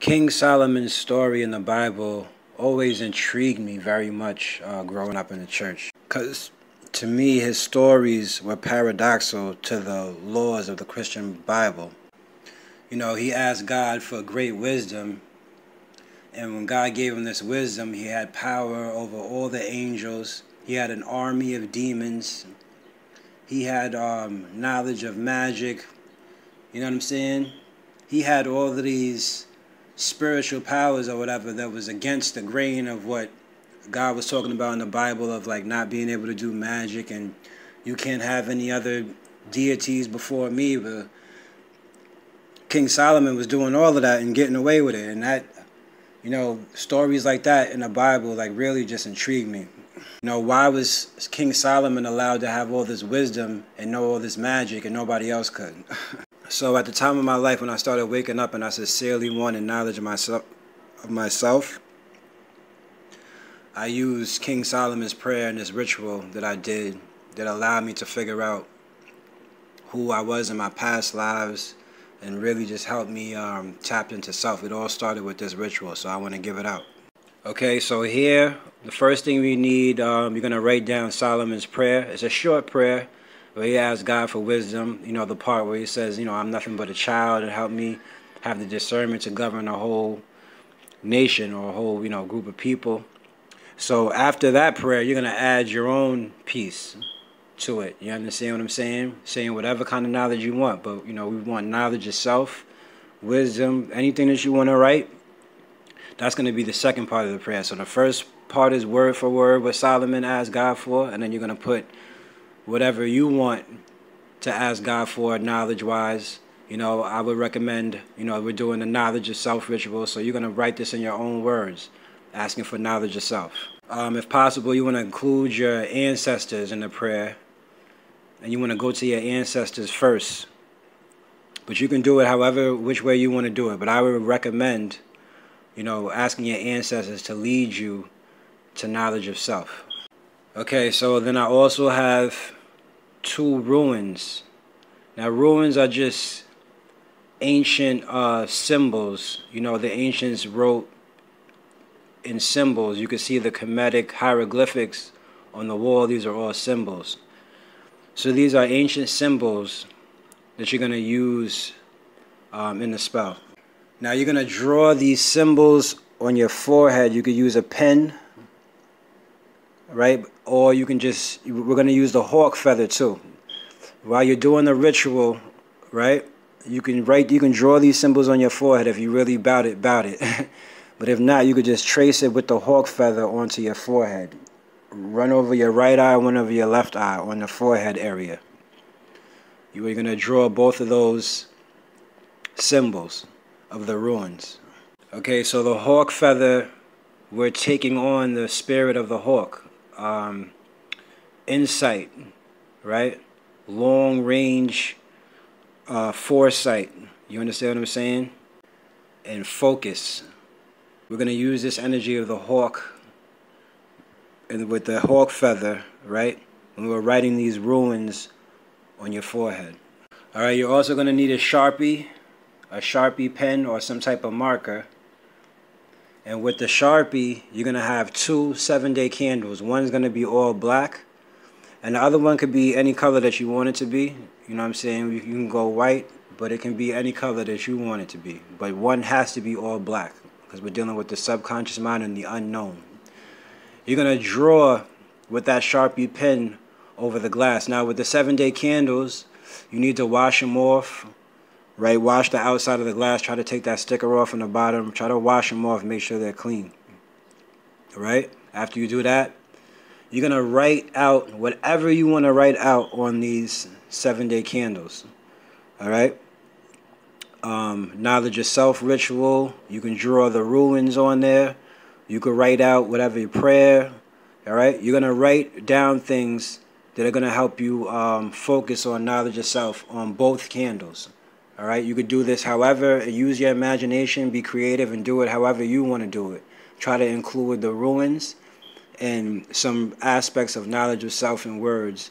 King Solomon's story in the Bible always intrigued me very much growing up in the church, because to me his stories were paradoxical to the laws of the Christian Bible. You know, he asked God for great wisdom, and when God gave him this wisdom, he had power over all the angels. He had an army of demons. He had knowledge of magic. You know what I'm saying? He had all of these spiritual powers or whatever that was against the grain of what God was talking about in the Bible, of like not being able to do magic and you can't have any other deities before me. But King Solomon was doing all of that and getting away with it. And that, you know, stories like that in the Bible like really just intrigued me. You know, why was King Solomon allowed to have all this wisdom and know all this magic and nobody else could? So at the time of my life when I started waking up and I sincerely wanted knowledge of myself, I used King Solomon's prayer and this ritual that I did that allowed me to figure out who I was in my past lives and really just helped me tap into self. It all started with this ritual, so I want to give it out. Okay, so here, the first thing we need, you're going to write down Solomon's prayer. It's a short prayer where he asks God for wisdom. You know, the part where he says, you know, I'm nothing but a child, and help me have the discernment to govern a whole nation or a whole, you know, group of people. So after that prayer, you're going to add your own piece to it. You understand what I'm saying? Saying whatever kind of knowledge you want. But, you know, we want knowledge of self, wisdom, anything that you want to write. That's going to be the second part of the prayer. So the first part is word for word what Solomon asked God for. And then you're going to put whatever you want to ask God for knowledge-wise. You know, I would recommend, you know, we're doing the knowledge of self ritual. So you're going to write this in your own words, asking for knowledge of self. If possible, you want to include your ancestors in the prayer. And you want to go to your ancestors first. But you can do it however, which way you want to do it. But I would recommend, you know, asking your ancestors to lead you to knowledge of self. Okay, so then I also have 2 ruins. Now, ruins are just ancient symbols. You know, the ancients wrote in symbols. You can see the Kemetic hieroglyphics on the wall. These are all symbols. So these are ancient symbols that you're going to use in the spell. Now you're going to draw these symbols on your forehead. You could use a pen, right? Or you can just, we're going to use the hawk feather too. While you're doing the ritual, right? You can draw these symbols on your forehead if you really bout it. But if not, you could just trace it with the hawk feather onto your forehead. Run over your right eye, one over your left eye on the forehead area. You are going to draw both of those symbols of the ruins. Okay, so the hawk feather, we're taking on the spirit of the hawk. Insight, right? Long range foresight. You understand what I'm saying? And focus. We're going to use this energy of the hawk and with the hawk feather, right? When we're writing these ruins on your forehead. All right, you're also going to need a Sharpie pen or some type of marker. And with the Sharpie, you're going to have 2 7-day candles. One's going to be all black, and the other one could be any color that you want it to be. You know what I'm saying? You can go white, but it can be any color that you want it to be. But one has to be all black, because we're dealing with the subconscious mind and the unknown. You're going to draw with that Sharpie pen over the glass. Now with the 7-day candles, you need to wash them off. Right, wash the outside of the glass. Try to take that sticker off on the bottom. Try to wash them off. Make sure they're clean. All right. After you do that, you're gonna write out whatever you want to write out on these 7-day candles. All right. Knowledge of self ritual. You can draw the ruins on there. You can write out whatever your prayer. All right. You're gonna write down things that are gonna help you focus on knowledge of self on both candles. All right, you could do this however, use your imagination, be creative, and do it however you want to do it. Try to include the ruins and some aspects of knowledge of self in words.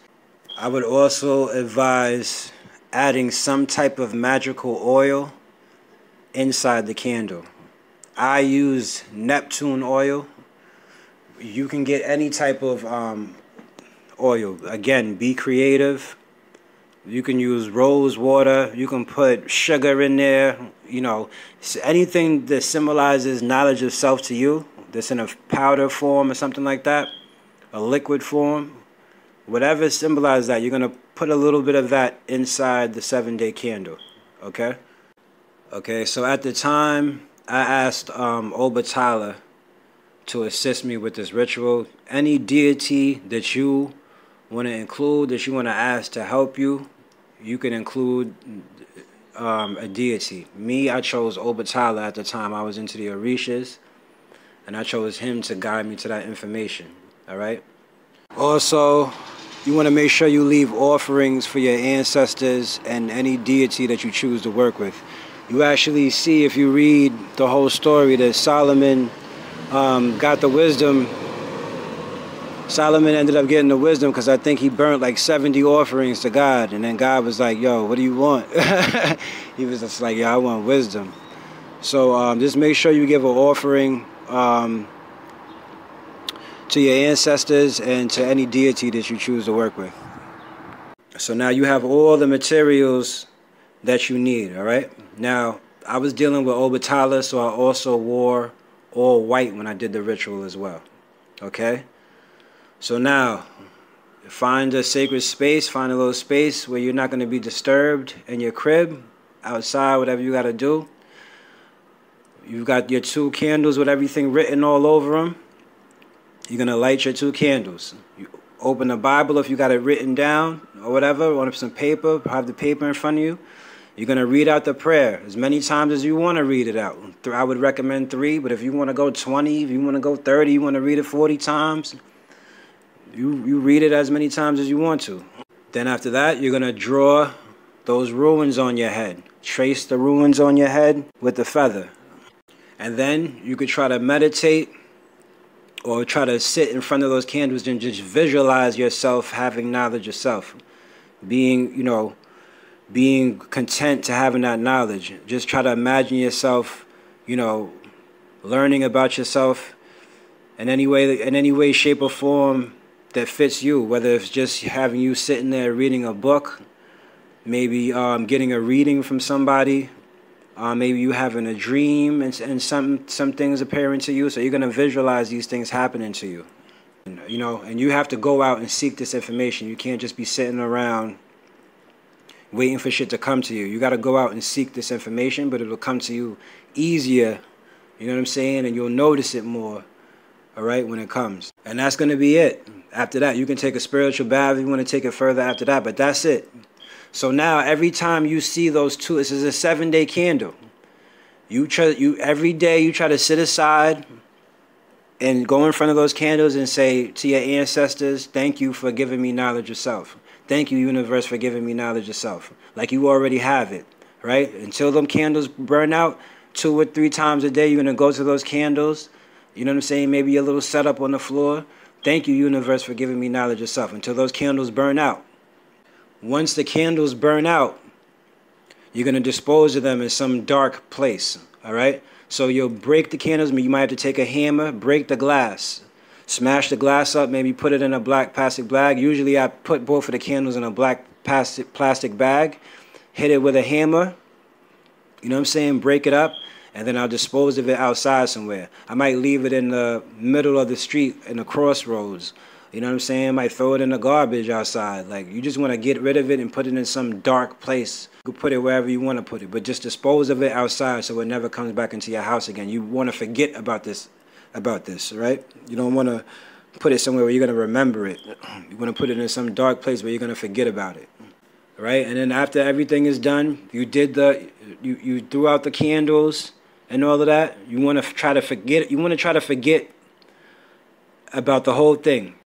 I would also advise adding some type of magical oil inside the candle. I use Neptune oil. You can get any type of oil. Again, be creative. You can use rose water. You can put sugar in there. You know, anything that symbolizes knowledge of self to you, that's in a powder form or something like that, a liquid form, whatever symbolizes that, you're going to put a little bit of that inside the 7-day candle. Okay? Okay, so at the time, I asked Obatala to assist me with this ritual. Any deity that you want to include, that you want to ask to help you, you can include a deity. Me, I chose Obatala at the time. I was into the Orishas, and I chose him to guide me to that information. All right? Also, you want to make sure you leave offerings for your ancestors and any deity that you choose to work with. You actually see, if you read the whole story, that Solomon got the wisdom. Solomon ended up getting the wisdom because I think he burnt like 70 offerings to God. And then God was like, yo, what do you want? He was just like, yo, I want wisdom. So just make sure you give an offering to your ancestors and to any deity that you choose to work with. So now you have all the materials that you need, all right? Now, I was dealing with Obatala, so I also wore all white when I did the ritual as well, okay? So now, find a sacred space, find a little space where you're not going to be disturbed in your crib, outside, whatever you got to do. You've got your 2 candles with everything written all over them. You're going to light your 2 candles. You open the Bible if you got it written down or whatever, on some paper, have the paper in front of you. You're going to read out the prayer as many times as you want to read it out. I would recommend 3, but if you want to go 20, if you want to go 30, you want to read it 40 times, you read it as many times as you want to. Then after that, you're going to draw those runes on your head. Trace the runes on your head with the feather. And then you could try to meditate or try to sit in front of those candles and just visualize yourself having knowledge of self. Being, you know, being content to having that knowledge. Just try to imagine yourself, you know, learning about yourself in any way, shape, or form that fits you. Whether it's just having you sitting there reading a book, maybe getting a reading from somebody, maybe you having a dream and some things appearing to you. So you're going to visualize these things happening to you. You know, and you have to go out and seek this information. You can't just be sitting around waiting for shit to come to you. You got to go out and seek this information, but it'll come to you easier, you know what I'm saying? And you'll notice it more, all right, when it comes. And that's going to be it. After that, you can take a spiritual bath if you want to take it further after that, but that's it. So now, every time you see those 2, this is a 7-day candle. Every day you try to sit aside and go in front of those candles and say to your ancestors, thank you for giving me knowledge of self. Thank you, universe, for giving me knowledge of self. Like you already have it, right? Until them candles burn out 2 or 3 times a day, you're going to go to those candles. You know what I'm saying? Maybe a little setup on the floor. Thank you, universe, for giving me knowledge of self. Until those candles burn out. Once the candles burn out, you're going to dispose of them in some dark place, all right? So you'll break the candles. You might have to take a hammer, break the glass. Smash the glass up, maybe put it in a black plastic bag. Usually I put both of the candles in a black plastic bag, hit it with a hammer, you know what I'm saying, break it up, and then I'll dispose of it outside somewhere. I might leave it in the middle of the street in the crossroads, you know what I'm saying, I might throw it in the garbage outside. Like, you just want to get rid of it and put it in some dark place. You can put it wherever you want to put it, but just dispose of it outside so it never comes back into your house again. You want to forget about this, right? You don't want to put it somewhere where you're going to remember it. You want to put it in some dark place where you're going to forget about it, right? And then after everything is done, you threw out the candles and all of that. You want to try to forget about the whole thing.